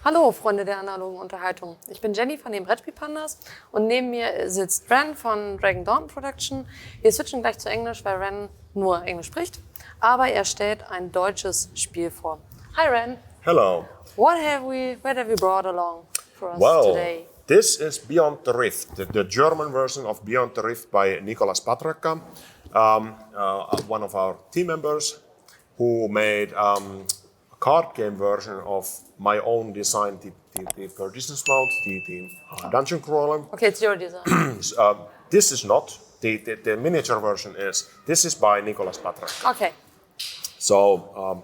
Hallo Freunde der analogen Unterhaltung. Ich bin Jenny von den Brettspielpandas und neben mir sitzt Ren von Dragon Production. Wir switchen gleich zu Englisch, weil Ren nur Englisch spricht, aber er stellt ein deutsches Spiel vor. Hi Ren. Hello. What have we brought along for us today? This is Beyond the Rift, the German version of Beyond the Rift by Nicolas Patraka, one of our team members who made a card game version of my own design, the Perditions Mount, the dungeon crawler. Okay, it's your design. This is not, the miniature version is. This is by Nicolas Patraka. Okay. So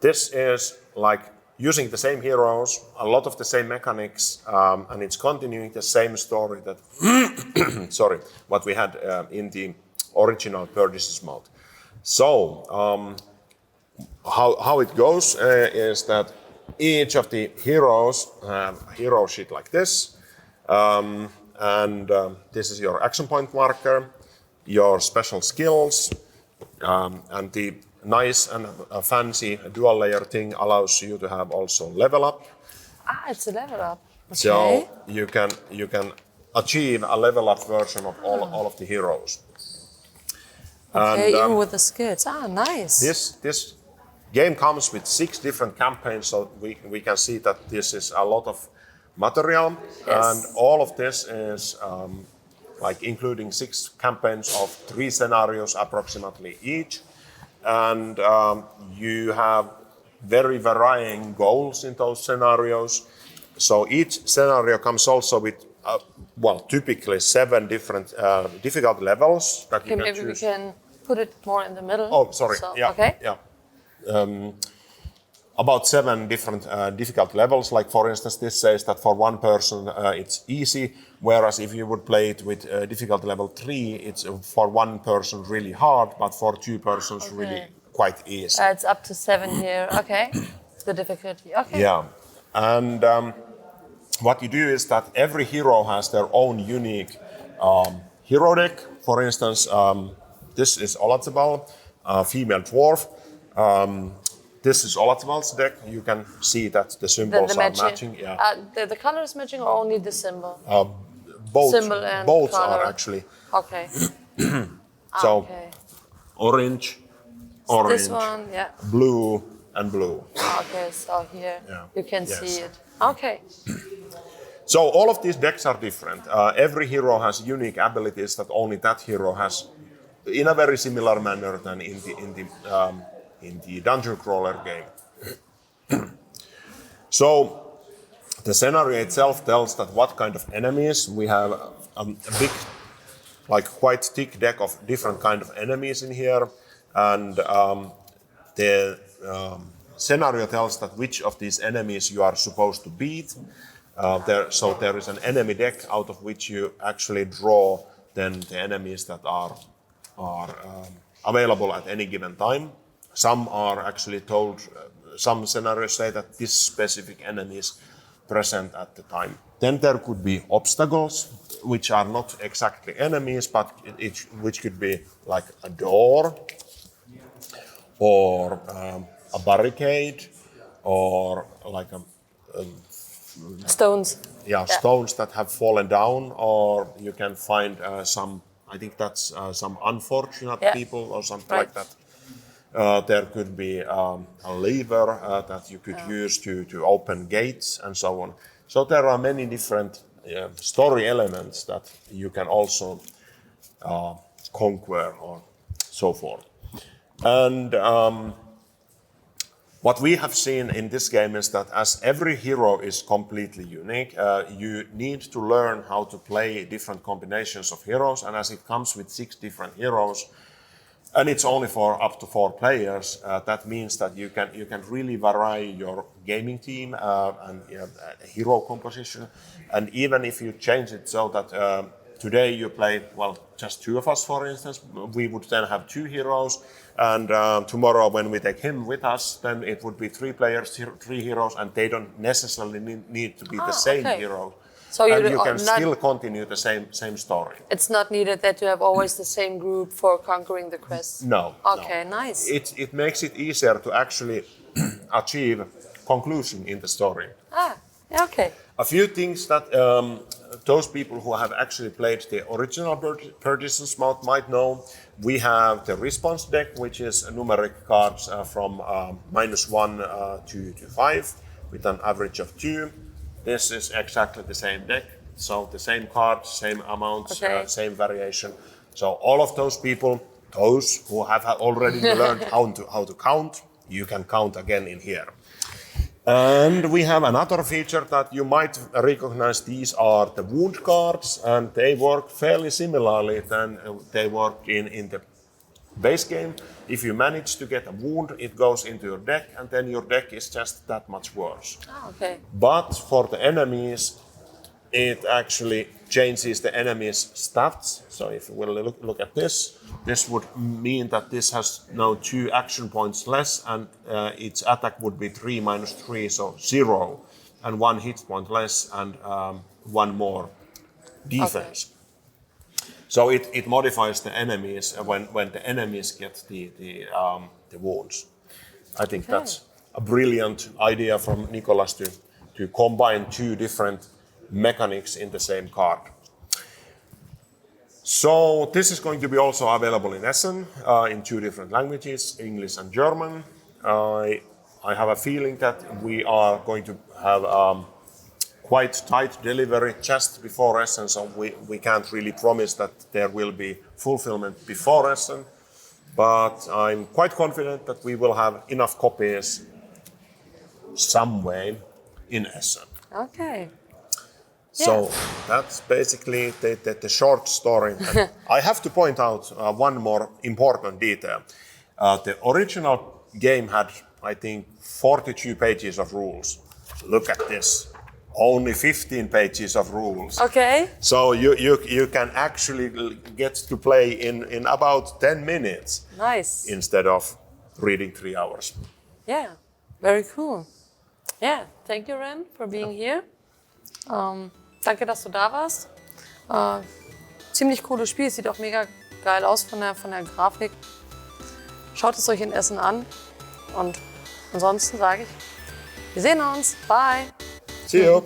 this is like using the same heroes, a lot of the same mechanics, and it's continuing the same story that, what we had in the original Perditions Mount. So, how it goes is that each of the heroes have a hero sheet like this, and this is your action point marker, your special skills, and the nice and fancy dual layer thing allows you to have also level up. Ah, it's a level up. Okay. So you can achieve a level up version of all of the heroes. Okay, and, even with the skills. Ah, nice. This game comes with 6 different campaigns, so we can see that this is a lot of material, yes. And all of this is like including 6 campaigns of 3 scenarios approximately each, and you have very varying goals in those scenarios. So each scenario comes also with typically 7 different difficulty levels that you can maybe choose. We can put it more in the middle. Oh, sorry. So, yeah. Okay. Yeah. About 7 different difficulty levels. Like for instance, this says that for one person it's easy, whereas if you would play it with difficulty level 3, it's for one person really hard, but for 2 persons really quite easy. It's up to 7 here. Okay. The difficulty. Okay. Yeah, and what you do is that every hero has their own unique hero deck. For instance, this is Olatzabal, female dwarf. This is Olatzabal's deck. You can see that the symbols are matching. Yeah. The color is matching, or only the symbol? Both. Symbol and both color. are actually. Okay. So orange, this one, yeah. blue, and blue. Okay, so here you can see it. Okay. So all of these decks are different. Every hero has unique abilities that only that hero has, in a very similar manner than in the dungeon crawler game. So the scenario itself tells that what kind of enemies we have. A big, like quite thick deck of different kind of enemies in here, and the scenario tells that which of these enemies you are supposed to beat. So there is an enemy deck out of which you actually draw then the enemies that are available at any given time. Some are actually told, some scenarios say that this specific enemy is present at the time. Then there could be obstacles, which are not exactly enemies, but which could be like a door, or a barricade, or like stones. Yeah, stones that have fallen down, or you can find some, I think that's some unfortunate people or something like that. There could be a lever that you could use to open gates and so on. So there are many different story elements that you can also conquer or so forth. And what we have seen in this game is that as every hero is completely unique, you need to learn how to play different combinations of heroes, and as it comes with 6 different heroes, and it's only for up to 4 players, that means that you can really vary your gaming team and hero composition. And even if you change it so that today you play, just 2 of us, for instance, we would then have 2 heroes. And tomorrow when we take him with us, then it would be 3 players, 3 heroes, and they don't necessarily need to be the same hero. So you can still continue the same story. It's not needed that you have always the same group for conquering the quests? No. Okay, no. nice. It makes it easier to actually achieve conclusion in the story. Ah, yeah, okay. A few things that those people who have actually played the original Perdition's Mouth might know. We have the response deck, which is numeric cards from -1 to 5 with an average of 2. This is exactly the same deck. So the same cards, same amounts, Okay. same variation. So all of those people, those who have already learned how to count, you can count again in here. And we have another feature that you might recognize. These are the wound cards, and they work fairly similarly than they work in the base game. If you manage to get a wound, it goes into your deck, and then your deck is just that much worse. Ah, okay. But for the enemies, it actually changes the enemy's stats. So if you will look at this, this would mean that this has now 2 action points less, and its attack would be 3 minus 3, so 0, and 1 hit point less, and 1 more defense. Okay. So it modifies the enemies when the enemies get the wounds. I think that's a brilliant idea from Nicholas to combine 2 different mechanics in the same card. So this is going to be also available in Essen in 2 different languages, English and German. I have a feeling that we are going to have quite tight delivery just before Essen, so we can't really promise that there will be fulfillment before Essen. But I'm quite confident that we will have enough copies some way in Essen. Okay. So that's basically the short story. I have to point out one more important detail. The original game had, I think, 42 pages of rules. Look at this. Only 15 pages of rules. Okay. So you can actually get to play in about 10 minutes. Nice. Instead of reading 3 hours. Yeah, very cool. Yeah, thank you, Ren, for being here. Danke, dass du da warst. Ziemlich cooles Spiel, sieht auch mega geil aus von der Grafik. Schaut es euch in Essen an. Und ansonsten sage ich, wir sehen uns. Bye. See you.